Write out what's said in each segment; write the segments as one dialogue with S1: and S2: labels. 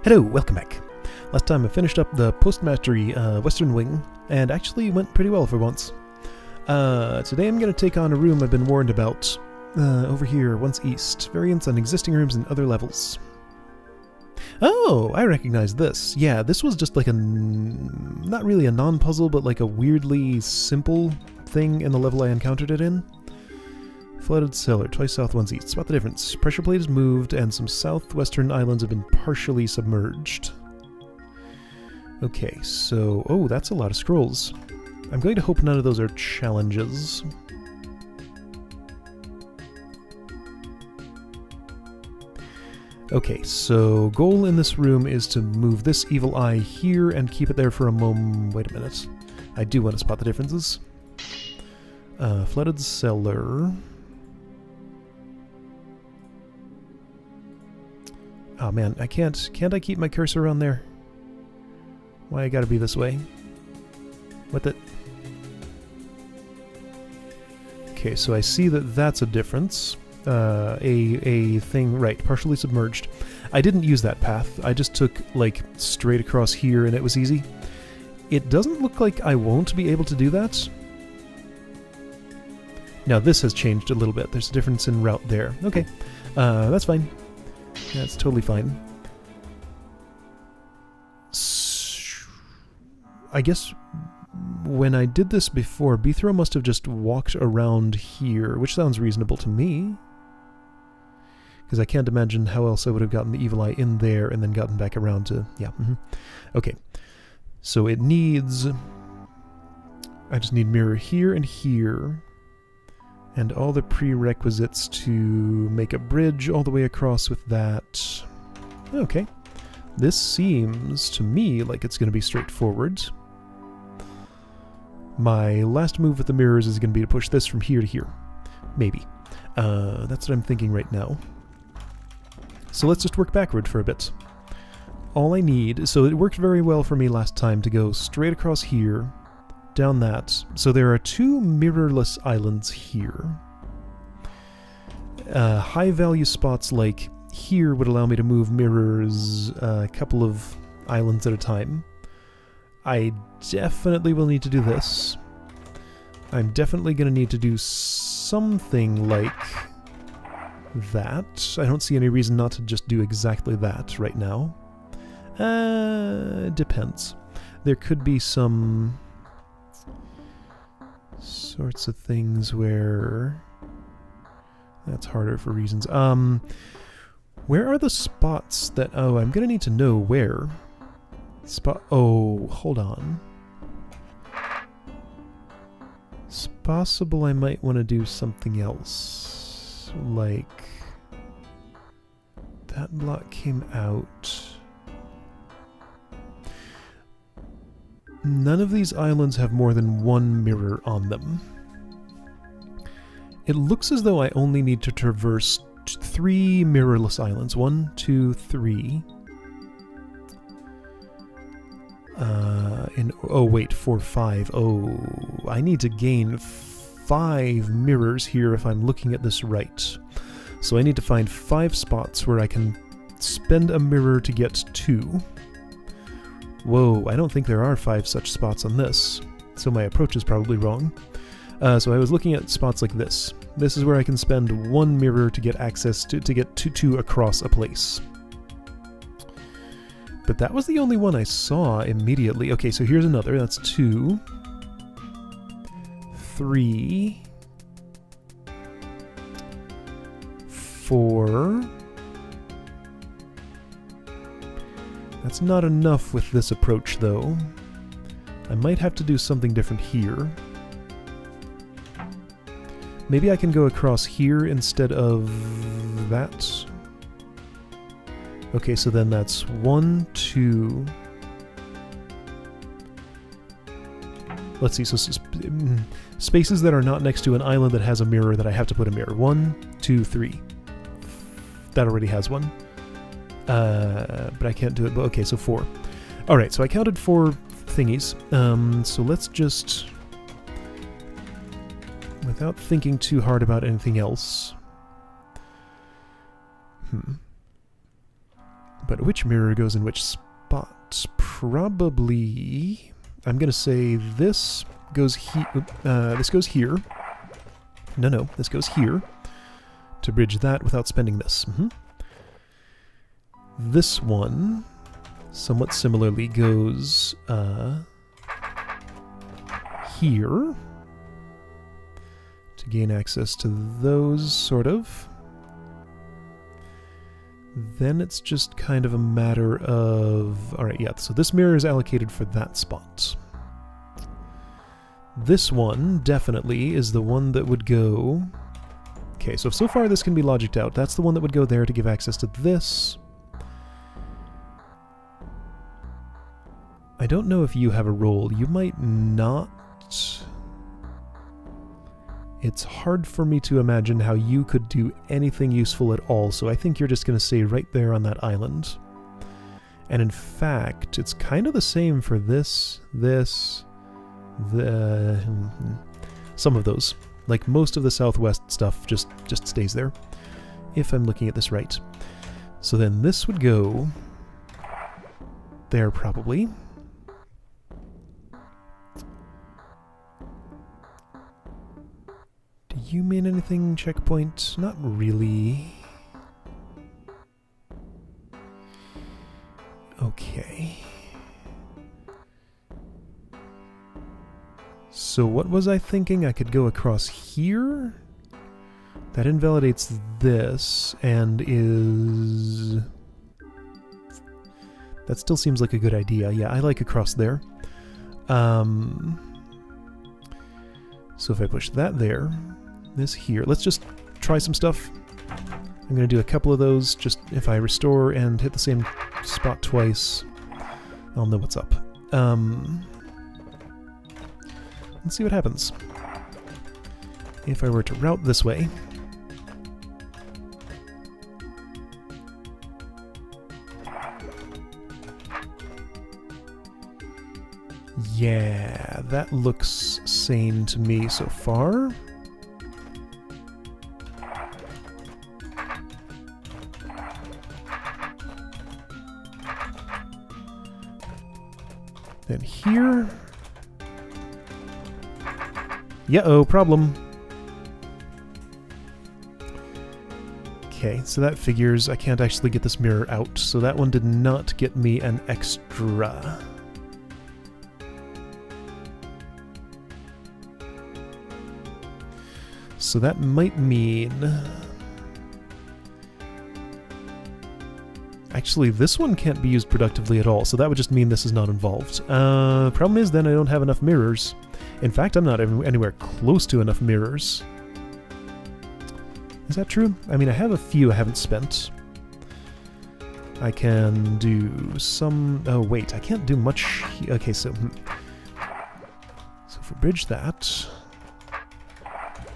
S1: Hello, welcome back. Last time I finished up the post-mastery Western Wing, and actually went pretty well for once. Today I'm going to take on a room I've been warned about. Over here, once east. Variants on existing rooms and other levels. Oh, I recognize this. Yeah, this was just like a... not really a non-puzzle, but like a weirdly simple thing in the level I encountered it in. Flooded cellar, twice south, once east. Spot the difference. Pressure plate is moved, and some southwestern islands have been partially submerged. Okay, so... oh, that's a lot of scrolls. I'm going to hope none of those are challenges. Okay, so goal in this room is to move this evil eye here and keep it there for a moment. Wait a minute. I do want to spot the differences. Flooded cellar... oh man, I can't I keep my cursor on there? Why I gotta be this way? What the... okay, so I see that that's a difference. A thing, right, partially submerged. I didn't use that path. I just took, like, straight across here and it was easy. It doesn't look like I won't be able to do that. Now this has changed a little bit. There's a difference in route there. Okay, that's fine. That's totally fine. I guess when I did this before, Bithro must have just walked around here, which sounds reasonable to me. Because I can't imagine how else I would have gotten the evil eye in there and then gotten back around to... yeah. Okay. So it needs... I just need mirror here and here. And all the prerequisites to make a bridge all the way across with that. Okay. This seems to me like it's going to be straightforward. My last move with the mirrors is going to be to push this from here to here. Maybe. That's what I'm thinking right now. So let's just work backward for a bit. All I need... so it worked very well for me last time to go straight across here, down that. So there are two mirrorless islands here. High value spots like here would allow me to move mirrors a couple of islands at a time. I definitely will need to do this. I'm definitely going to need to do something like that. I don't see any reason not to just do exactly that right now. Depends. There could be some sorts of things where... that's harder for reasons. Where are the spots that... oh, I'm gonna need to know where. Oh, hold on. It's possible I might want to do something else. Like... that block came out... none of these islands have more than one mirror on them. It looks as though I only need to traverse 3 mirrorless islands. 1, 2, 3. Oh wait, 4, 5. Oh, I need to gain 5 mirrors here if I'm looking at this right. So I need to find 5 spots where I can spend a mirror to get 2. Whoa, I don't think there are 5 such spots on this, so my approach is probably wrong. So I was looking at spots like this. This is where I can spend 1 mirror to get access to get 2 across a place. But that was the only one I saw immediately. Okay, so here's another. That's 2. 3. 4. That's not enough with this approach, though. I might have to do something different here. Maybe I can go across here instead of that. Okay, so then that's 1, 2... let's see, so spaces that are not next to an island that has a mirror that I have to put a mirror. 1, 2, 3. That already has one. But I can't do it. But okay, so 4. Alright, so I counted 4 thingies. So let's just... without thinking too hard about anything else... But which mirror goes in which spot? Probably... I'm going to say this goes this goes here. No, this goes here. To bridge that without spending this. This one, somewhat similarly, goes here. To gain access to those, sort of. Then it's just kind of a matter of... Alright, yeah, so this mirror is allocated for that spot. This one, definitely, is the one that would go... Okay, so far this can be logicked out. That's the one that would go there to give access to this. I don't know if you have a role. You might not... It's hard for me to imagine how you could do anything useful at all, so I think you're just going to stay right there on that island. And in fact, it's kind of the same for some of those. Like, most of the southwest stuff just stays there, if I'm looking at this right. So then this would go there, probably. Do you mean anything, checkpoint? Not really. Okay. So what was I thinking? I could go across here? That invalidates this, and is... That still seems like a good idea. Yeah, I like across there. So if I push that there, this here, let's just try some stuff. I'm going to do a couple of those, just if I restore and hit the same spot twice, I'll know what's up. Let's see what happens. If I were to route this way... Yeah, that looks sane to me so far. Then here... Yeah-oh, problem. Okay, so that figures I can't actually get this mirror out, so that one did not get me an extra. So that might mean... Actually, this one can't be used productively at all, so that would just mean this is not involved. Problem is, then I don't have enough mirrors. In fact, I'm not anywhere close to enough mirrors. Is that true? I mean, I have a few I haven't spent. I can do some... Oh, wait, I can't do much... Okay, so... So if we bridge that...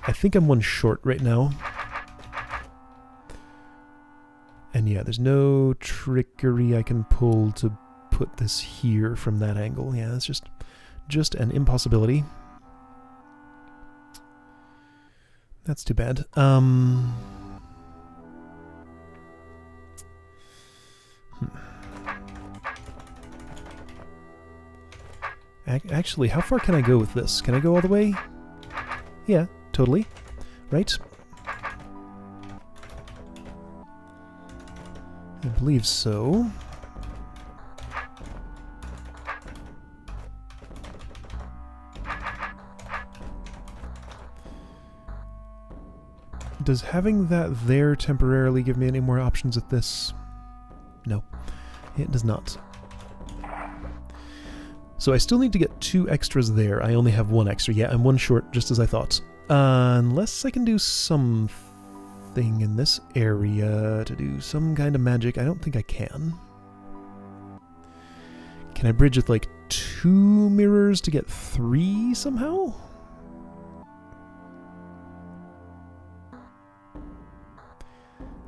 S1: I think I'm one short right now. And yeah, there's no trickery I can pull to put this here from that angle. Yeah, it's just an impossibility. That's too bad. Actually, how far can I go with this? Can I go all the way? Yeah, totally. Right? I believe so. Does having that there temporarily give me any more options at this? No, it does not. So I still need to get 2 extras there. I only have 1 extra. Yeah, I'm 1 short, just as I thought. Unless I can do something in this area to do some kind of magic. I don't think I can. Can I bridge with like 2 mirrors to get 3 somehow?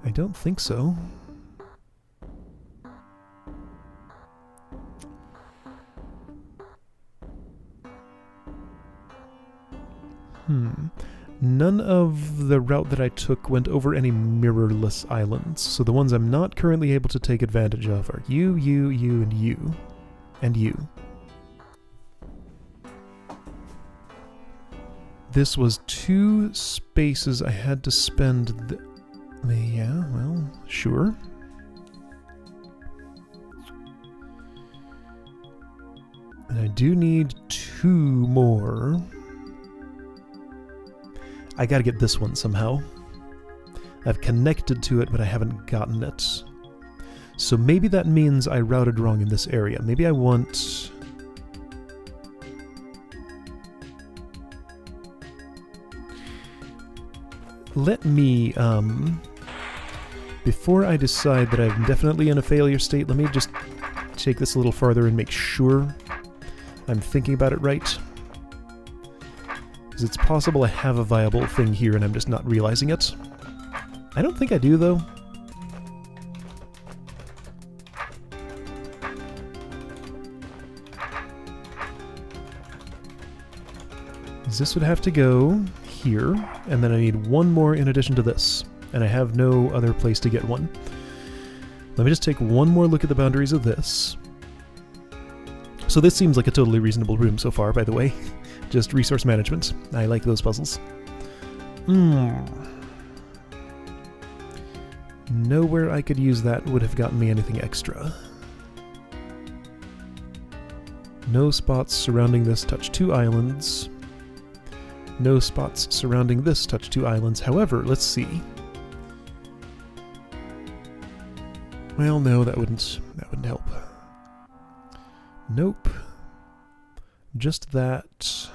S1: I don't think so. None of the route that I took went over any mirrorless islands, so the ones I'm not currently able to take advantage of are you, you, you, and you. And you. This was 2 spaces I had to spend... yeah, well, sure. And I do need 2 more. I gotta get this one somehow. I've connected to it, but I haven't gotten it. So maybe that means I routed wrong in this area. Maybe I want... Let me, before I decide that I'm definitely in a failure state, let me just take this a little farther and make sure I'm thinking about it right. Because it's possible I have a viable thing here and I'm just not realizing it. I don't think I do, though. This would have to go here, and then I need 1 more in addition to this, and I have no other place to get one. Let me just take 1 more look at the boundaries of this. So this seems like a totally reasonable room so far, by the way. Just resource management. I like those puzzles. Nowhere I could use that would have gotten me anything extra. No spots surrounding this touch 2 islands. No spots surrounding this touch 2 islands. However, let's see. Well, no, that wouldn't help. Nope. Just that.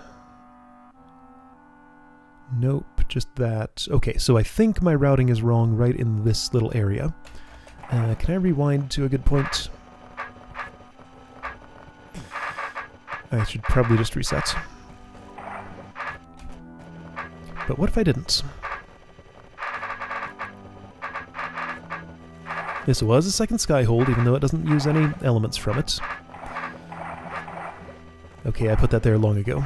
S1: Nope, just that. Okay, so I think my routing is wrong right in this little area. Can I rewind to a good point? I should probably just reset. But what if I didn't? This was a second skyhold, even though it doesn't use any elements from it. Okay, I put that there long ago.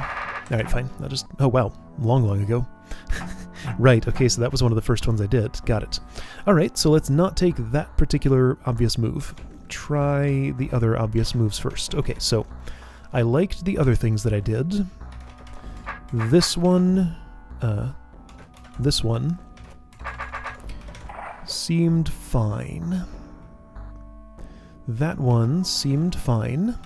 S1: Alright, fine. I'll just... Oh, wow. Long ago. Right, okay, so that was one of the first ones I did. Got it. Alright, so let's not take that particular obvious move. Try the other obvious moves first. Okay, so I liked the other things that I did. This one seemed fine. That one seemed fine.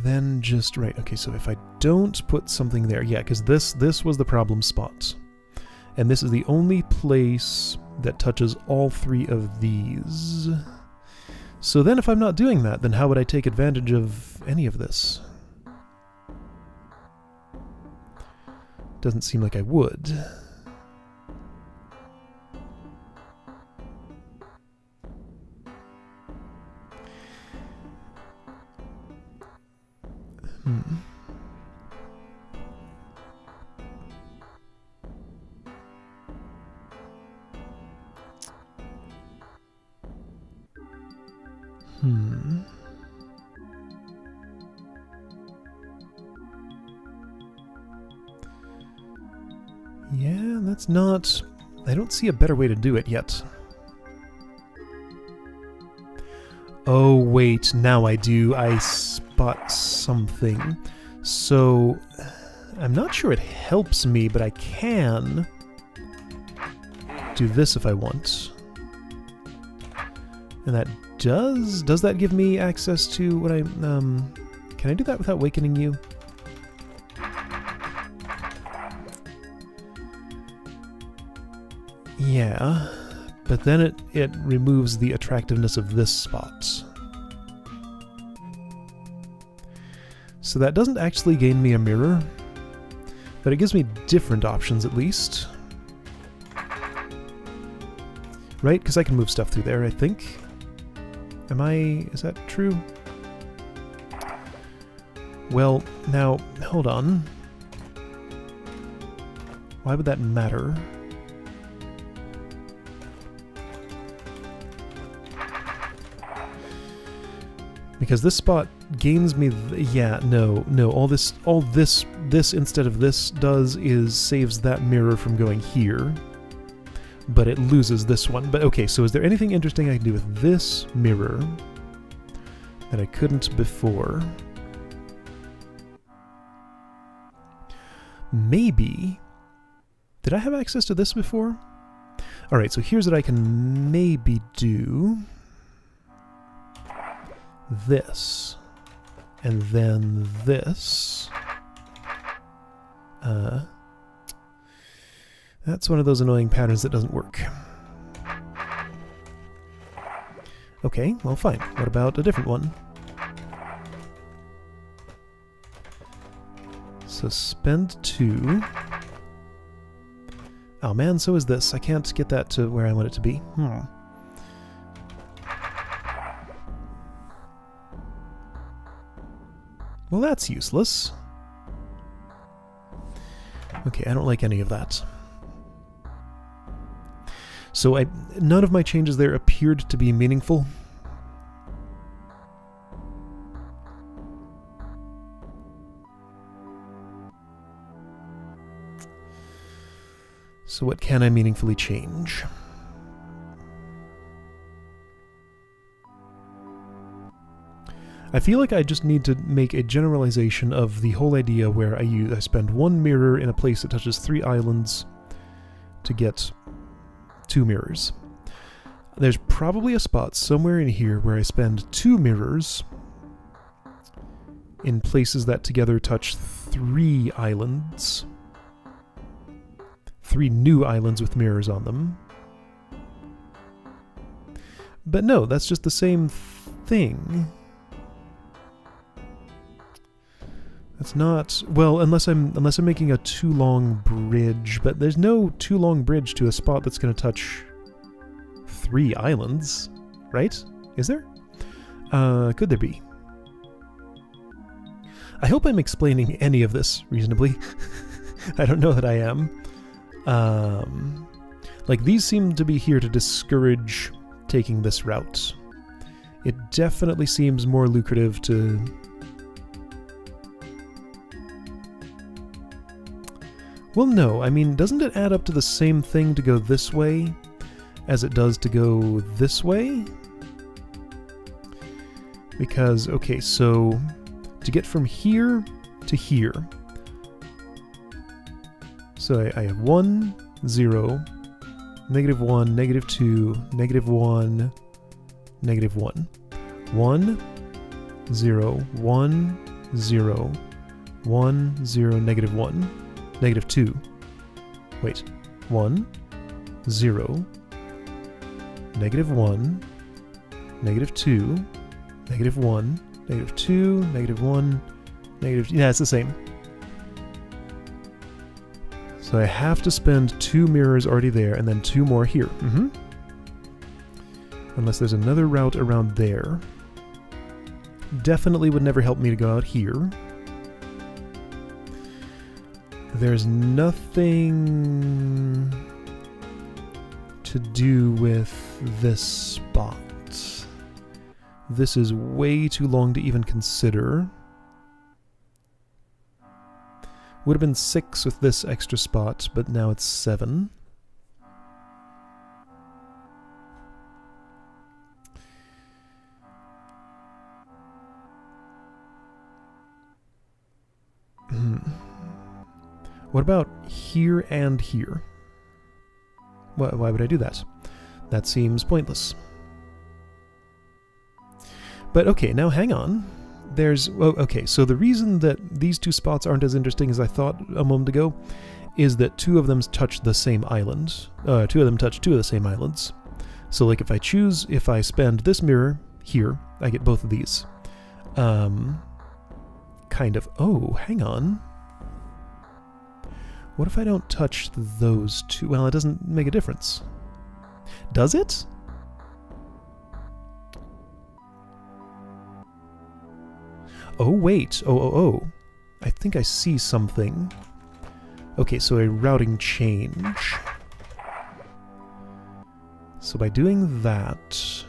S1: Then just right. Okay, so if I don't put something there, yeah, because this was the problem spot, and this is the only place that touches all 3 of these. So then if I'm not doing that, then how would I take advantage of any of this? Doesn't seem like I would. Yeah, that's not... I don't see a better way to do it yet. Oh, wait, now I do. I spot something. So, I'm not sure it helps me, but I can do this if I want. And that does that give me access to what I, can I do that without awakening you? Yeah, but then it removes the attractiveness of this spot. So that doesn't actually gain me a mirror, but it gives me different options at least. Right? Because I can move stuff through there, I think. Is that true? Well, now, hold on. Why would that matter? Because this spot gains me... yeah, no. All this instead of this does is saves that mirror from going here. But it loses this one. But okay, so is there anything interesting I can do with this mirror that I couldn't before? Maybe... did I have access to this before? Alright, so here's what I can maybe do. This. And then this. That's one of those annoying patterns that doesn't work. Okay, well fine. What about a different one? Suspend 2. Oh man, so is this. I can't get that to where I want it to be. Well, that's useless. Okay, I don't like any of that. So none of my changes there appeared to be meaningful. So what can I meaningfully change? I feel like I just need to make a generalization of the whole idea where I spend one mirror in a place that touches 3 islands to get 2 mirrors. There's probably a spot somewhere in here where I spend 2 mirrors in places that together touch 3 islands. 3 new islands with mirrors on them. But no, that's just the same thing. That's not... well, unless I'm making a too long bridge, but there's no too long bridge to a spot that's going to touch 3 islands, right? Is there? Could there be? I hope I'm explaining any of this reasonably. I don't know that I am. Like, these seem to be here to discourage taking this route. It definitely seems more lucrative to... well, no, I mean, doesn't it add up to the same thing to go this way as it does to go this way? Because, okay, so to get from here to here, so I have 1, 0, -1, -2, -1, -1. 1, 0, 1, 0, 1, 0, -1. -2. Wait. 1, 0, -1, -2, -1, -2, -1, yeah, it's the same. So I have to spend 2 mirrors already there, and then 2 more here. Unless there's another route around there. Definitely would never help me to go out here. There's nothing to do with this spot. This is way too long to even consider. Would have been 6 with this extra spot, but now it's 7. What about here and here? Why would I do that? That seems pointless. But okay, now hang on. There's... well, okay, so the reason that these 2 spots aren't as interesting as I thought a moment ago is that 2 of them touch the same island. 2 of them touch 2 of the same islands. So, like, if I spend this mirror here, I get both of these. Kind of... oh, hang on. What if I don't touch those 2? Well, it doesn't make a difference. Does it? Oh, wait. Oh. I think I see something. Okay, so a routing change. So by doing that,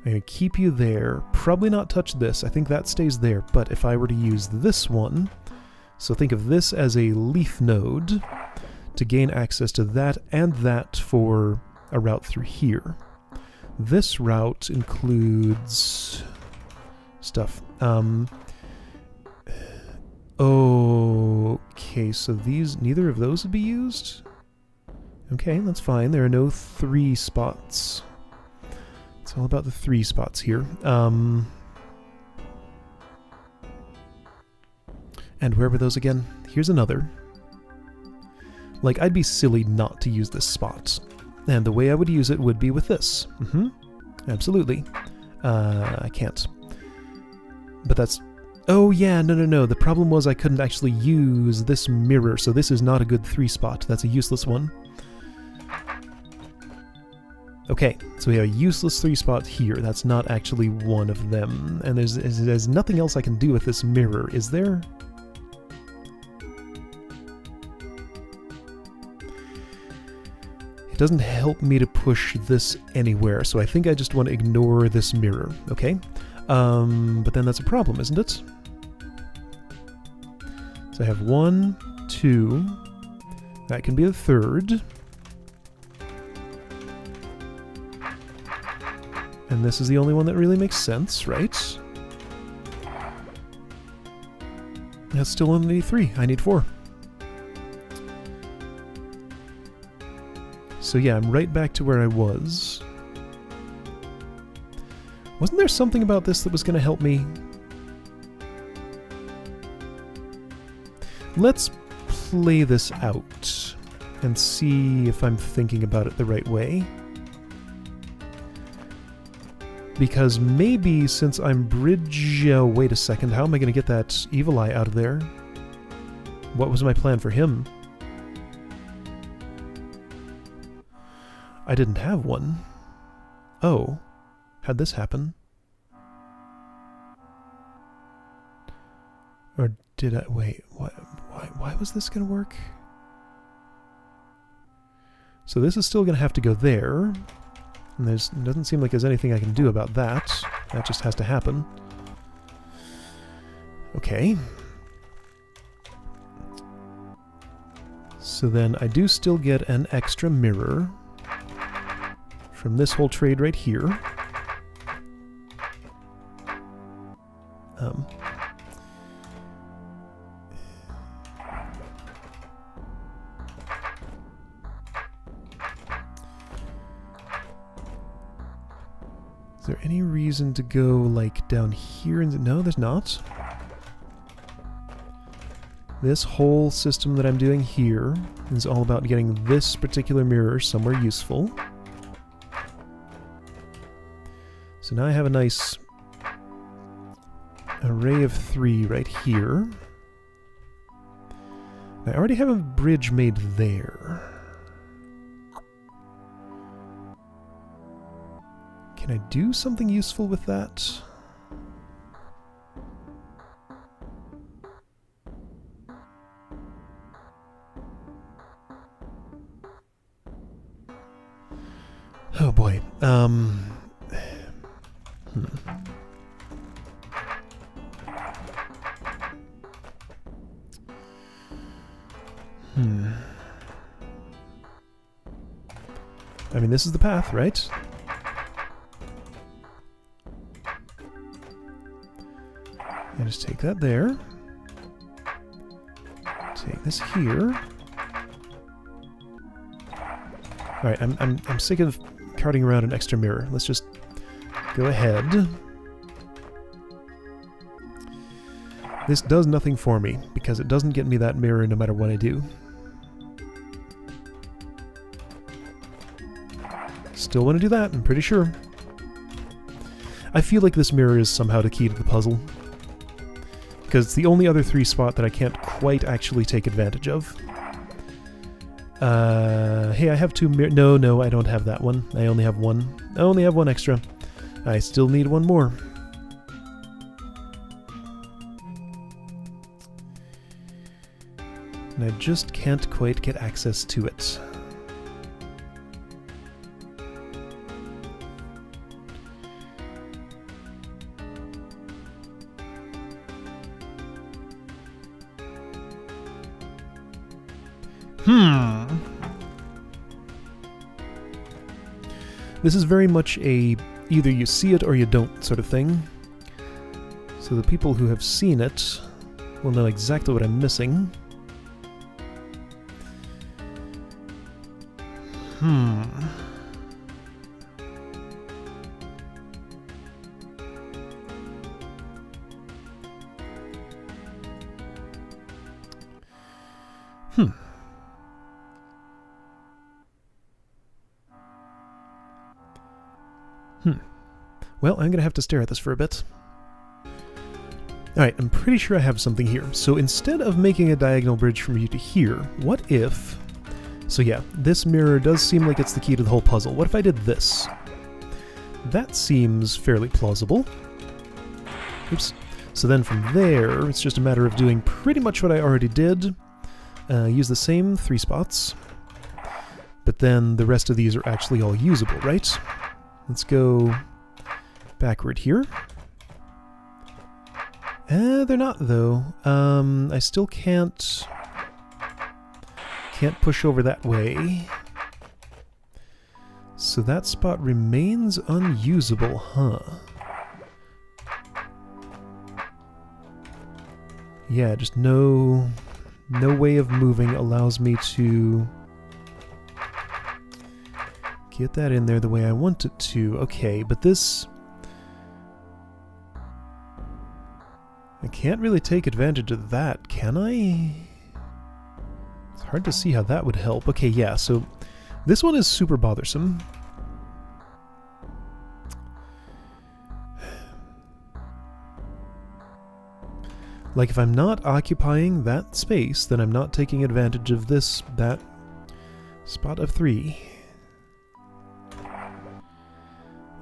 S1: I'm going to keep you there. Probably not touch this. I think that stays there. But if I were to use this one, so think of this as a leaf node to gain access to that and that for a route through here. This route includes stuff. Okay, so neither of those would be used? Okay, that's fine. There are no 3 spots. It's all about the 3 spots here. And where were those again? Here's another. Like, I'd be silly not to use this spot. And the way I would use it would be with this. Absolutely. I can't. But that's... Oh yeah, no. The problem was I couldn't actually use this mirror, so this is not a good 3 spot. That's a useless one. Okay, so we have a useless 3 spot here. That's not actually one of them. And there's nothing else I can do with this mirror, is there? It doesn't help me to push this anywhere, so I think I just want to ignore this mirror, okay? But then that's a problem, isn't it? So I have 1, 2. That can be the 3rd. And this is the only one that really makes sense, right? That's still only 3. I need 4. So yeah, I'm right back to where I was. Wasn't there something about this that was going to help me? Let's play this out and see if I'm thinking about it the right way. Because maybe since I'm bridge... wait a second, how am I going to get that evil eye out of there? What was my plan for him? I didn't have one. Oh. How'd this happen? Or did I... Wait, why was this going to work? So this is still going to have to go there. And it doesn't seem like there's anything I can do about that. That just has to happen. Okay. So then I do still get an extra mirror from this whole trade right here. Is there any reason to go, like, down here? No, there's not. This whole system that I'm doing here is all about getting this particular mirror somewhere useful. So now I have a nice array of 3 right here. I already have a bridge made there. Can I do something useful with that? Oh boy. I mean, this is the path, right? I just take that there. Take this here. Alright, I'm sick of carting around an extra mirror. Let's just go ahead. This does nothing for me, because it doesn't get me that mirror no matter what I do. Still want to do that, I'm pretty sure. I feel like this mirror is somehow the key to the puzzle. Because it's the only other 3 spot that I can't quite actually take advantage of. Hey, I have 2 mirrors. No, I don't have that one. I only have 1. I only have 1 extra. I still need 1 more. And I just can't quite get access to it. This is very much a either you see it or you don't sort of thing. So the people who have seen it will know exactly what I'm missing. Well, I'm going to have to stare at this for a bit. Alright, I'm pretty sure I have something here. So instead of making a diagonal bridge from here to here, what if... So yeah, this mirror does seem like it's the key to the whole puzzle. What if I did this? That seems fairly plausible. Oops. So then from there, it's just a matter of doing pretty much what I already did. Use the same 3 spots. But then the rest of these are actually all usable, right? Let's go backward here. They're not, though. I still can't push over that way. So that spot remains unusable, huh? Yeah, just no way of moving allows me to get that in there the way I want it to. Okay, but this... I can't really take advantage of that, can I? It's hard to see how that would help. Okay, yeah, so this one is super bothersome. Like, if I'm not occupying that space, then I'm not taking advantage of that spot of 3.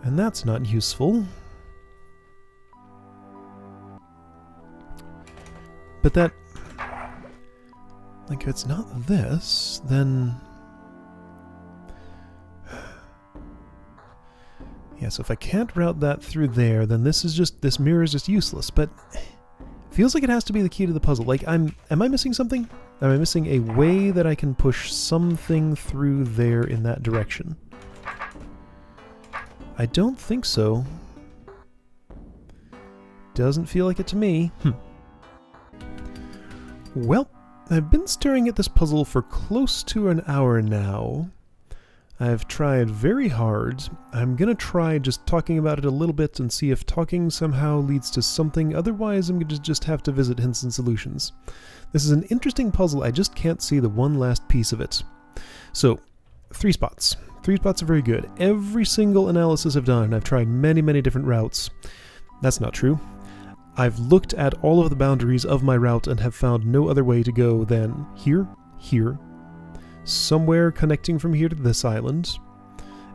S1: And that's not useful. But that... Like, if it's not this, then... Yeah, so if I can't route that through there, then this mirror is just useless, but... Feels like it has to be the key to the puzzle. Like, am I missing something? Am I missing a way that I can push something through there in that direction? I don't think so. Doesn't feel like it to me. Well, I've been staring at this puzzle for close to an hour now. I've tried very hard. I'm gonna try just talking about it a little bit and see if talking somehow leads to something. Otherwise, I'm gonna just have to visit Hints and Solutions. This is an interesting puzzle. I just can't see the one last piece of it. So, 3 spots. 3 spots are very good. Every single analysis I've done, I've tried many, many different routes. That's not true. I've looked at all of the boundaries of my route and have found no other way to go than here, here, somewhere connecting from here to this island,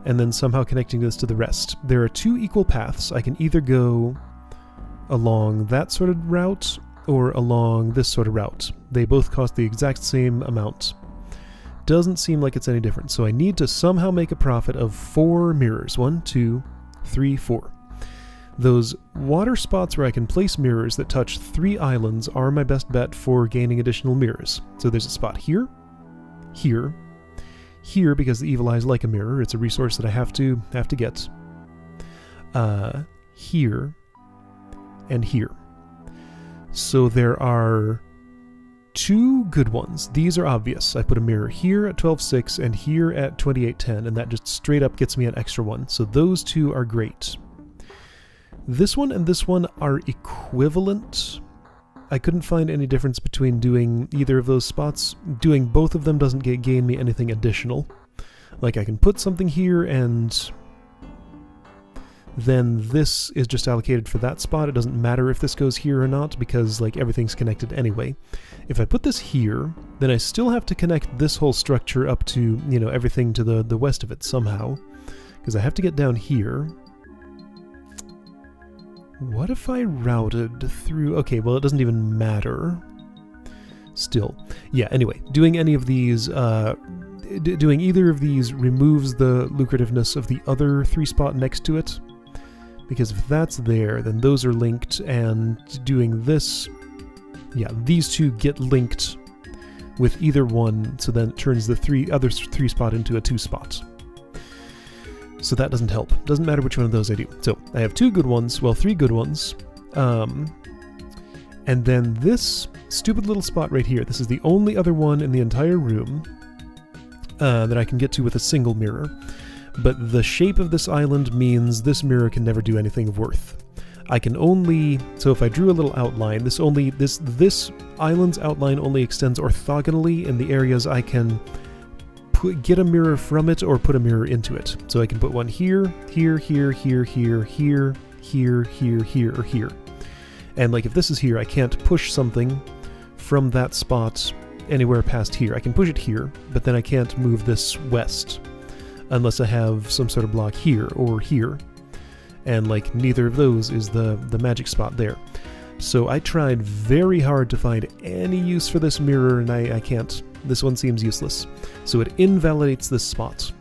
S1: and then somehow connecting this to the rest. There are 2 equal paths. I can either go along that sort of route or along this sort of route. They both cost the exact same amount. Doesn't seem like it's any different. So I need to somehow make a profit of 4 mirrors. 1, 2, 3, 4. Those water spots where I can place mirrors that touch 3 islands are my best bet for gaining additional mirrors. So there's a spot here, here, here, because the evil eye is like a mirror. It's a resource that I have to get. Here, and here. So there are 2 good ones. These are obvious. I put a mirror here at 12.6 and here at 28.10, and that just straight up gets me an extra one. So those 2 are great. This one and this one are equivalent. I couldn't find any difference between doing either of those spots. Doing both of them doesn't gain me anything additional. Like, I can put something here and then this is just allocated for that spot. It doesn't matter if this goes here or not because, like, everything's connected anyway. If I put this here, then I still have to connect this whole structure up to, you know, everything to the west of it somehow. Because I have to get down here. What if I routed through... Okay, well, it doesn't even matter. Still. Yeah, anyway, doing any of these... doing either of these removes the lucrativeness of the other 3 spot next to it. Because if that's there, then those are linked, and doing this... Yeah, these 2 get linked with either one, so then it turns the other 3 spot into a 2 spot. So that doesn't help. Doesn't matter which one of those I do. So I have 2 good ones, well, 3 good ones. And then this stupid little spot right here, this is the only other one in the entire room that I can get to with a single mirror. But the shape of this island means this mirror can never do anything of worth. I can only, so if I drew a little outline, this island's outline only extends orthogonally in the areas I can get a mirror from it or put a mirror into it. So I can put one here, here, here, here, here, here, here, here, here, or here. And like if this is here, I can't push something from that spot anywhere past here. I can push it here, but then I can't move this west unless I have some sort of block here or here. And like neither of those is the magic spot there. So I tried very hard to find any use for this mirror, and I can't. This one seems useless. So it invalidates this spot.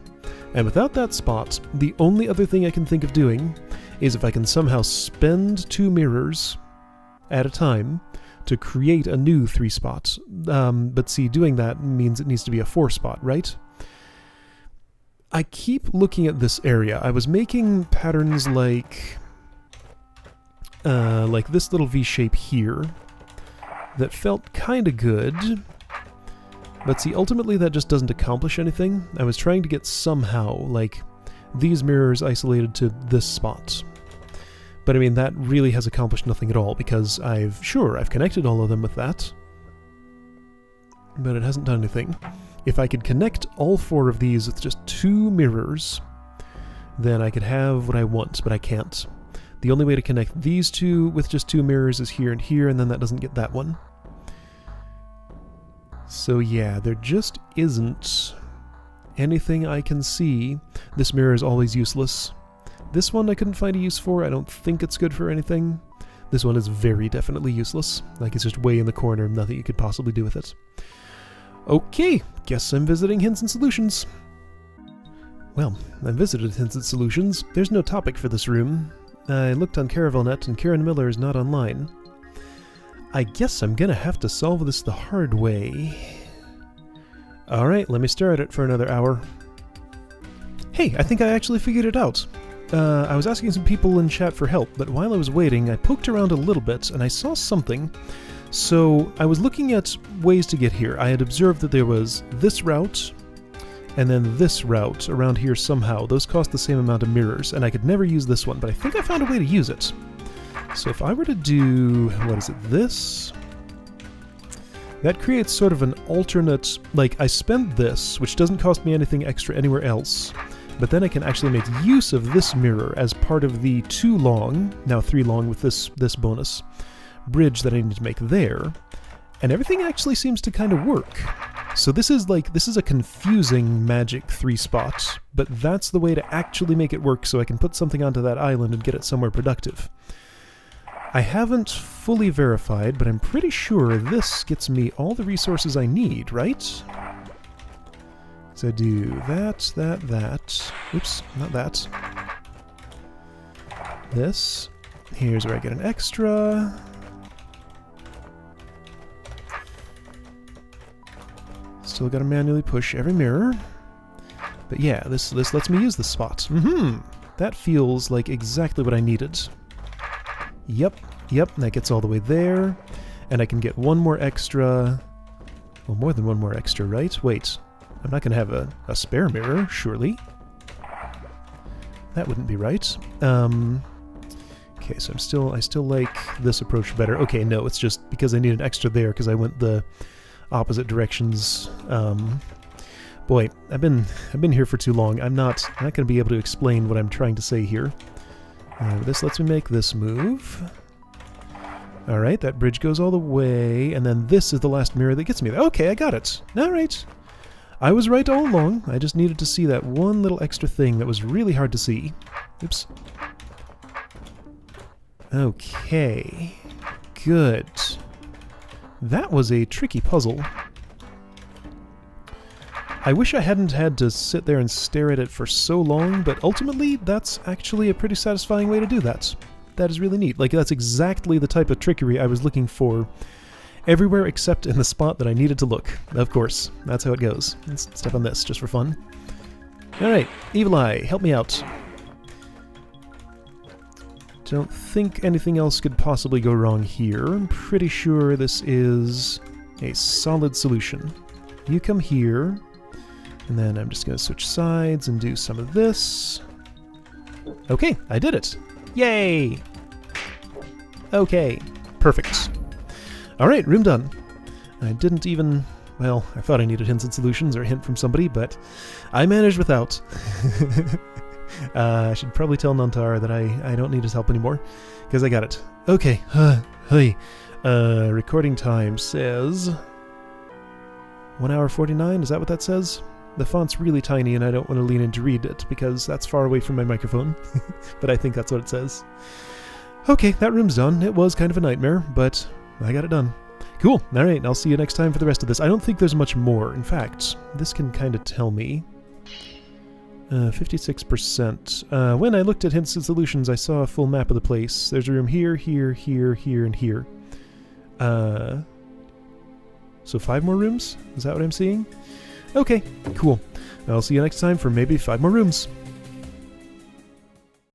S1: And without that spot, the only other thing I can think of doing is if I can somehow spend 2 mirrors at a time to create a new 3 spot. But see, doing that means it needs to be a 4 spot, right? I keep looking at this area. I was making patterns like this little V shape here that felt kind of good. But see, ultimately that just doesn't accomplish anything. I was trying to get somehow, like, these mirrors isolated to this spot. But I mean, that really has accomplished nothing at all, because I've connected all of them with that. But it hasn't done anything. If I could connect all 4 of these with just 2 mirrors, then I could have what I want, but I can't. The only way to connect these 2 with just 2 mirrors is here, and then that doesn't get that one. So yeah, there just isn't anything I can see. This mirror is always useless. This one I couldn't find a use for. I don't think it's good for anything. This one is very definitely useless. Like, it's just way in the corner, nothing you could possibly do with it. Okay, guess I'm visiting Hints and Solutions. Well, I visited Hints and Solutions. There's no topic for this room. I looked on Caravelnet and Karen Miller is not online. I guess I'm gonna have to solve this the hard way. Alright, let me stare at it for another hour. Hey, I think I actually figured it out. I was asking some people in chat for help, but while I was waiting, I poked around a little bit and I saw something. So I was looking at ways to get here. I had observed that there was this route, and then this route around here somehow. Those cost the same amount of mirrors, and I could never use this one, but I think I found a way to use it. So if I were to do, what is it, this? That creates sort of an alternate, like I spend this, which doesn't cost me anything extra anywhere else, but then I can actually make use of this mirror as part of the 2 long, now 3 long with this bonus, bridge that I need to make there, and everything actually seems to kind of work. So this is a confusing magic 3 spot, but that's the way to actually make it work so I can put something onto that island and get it somewhere productive. I haven't fully verified, but I'm pretty sure this gets me all the resources I need, right? So I do that. Oops, not that. This. Here's where I get an extra. Still gotta manually push every mirror. But yeah, this lets me use the spot. That feels like exactly what I needed. Yep, that gets all the way there. And I can get one more extra. Well, more than one more extra, right? Wait, I'm not gonna have a spare mirror, surely. That wouldn't be right. Okay, so I still like this approach better. Okay, no, it's just because I need an extra there because I went the opposite directions. Boy, I've been here for too long. I'm not going to be able to explain what I'm trying to say here. This lets me make this move. Alright, that bridge goes all the way, and then this is the last mirror that gets me there. Okay, I got it. Alright. I was right all along. I just needed to see that one little extra thing that was really hard to see. Oops. Okay. Good. That was a tricky puzzle. I wish I hadn't had to sit there and stare at it for so long, but ultimately that's actually a pretty satisfying way to do that. That is really neat. Like, that's exactly the type of trickery I was looking for everywhere except in the spot that I needed to look. Of course, that's how it goes. Let's step on this just for fun. Alright, Evil Eye, help me out. Don't think anything else could possibly go wrong here. I'm pretty sure this is a solid solution. You come here, and then I'm just going to switch sides and do some of this. Okay, I did it! Yay! Okay, perfect. Alright, room done. I didn't even... well, I thought I needed hints and solutions or a hint from somebody, but I managed without. I should probably tell Nantar that I don't need his help anymore, because I got it. Okay, hey. Recording time says 1 hour 49, is that what that says? The font's really tiny and I don't want to lean in to read it because that's far away from my microphone, but I think that's what it says. Okay, that room's done. It was kind of a nightmare, but I got it done. Cool, alright, I'll see you next time for the rest of this. I don't think there's much more. In fact, this can kind of tell me. 56%. When I looked at hints and solutions, I saw a full map of the place. There's a room here, here, here, here, and here. So 5 more rooms? Is that what I'm seeing? Okay, cool. I'll see you next time for maybe 5 more rooms.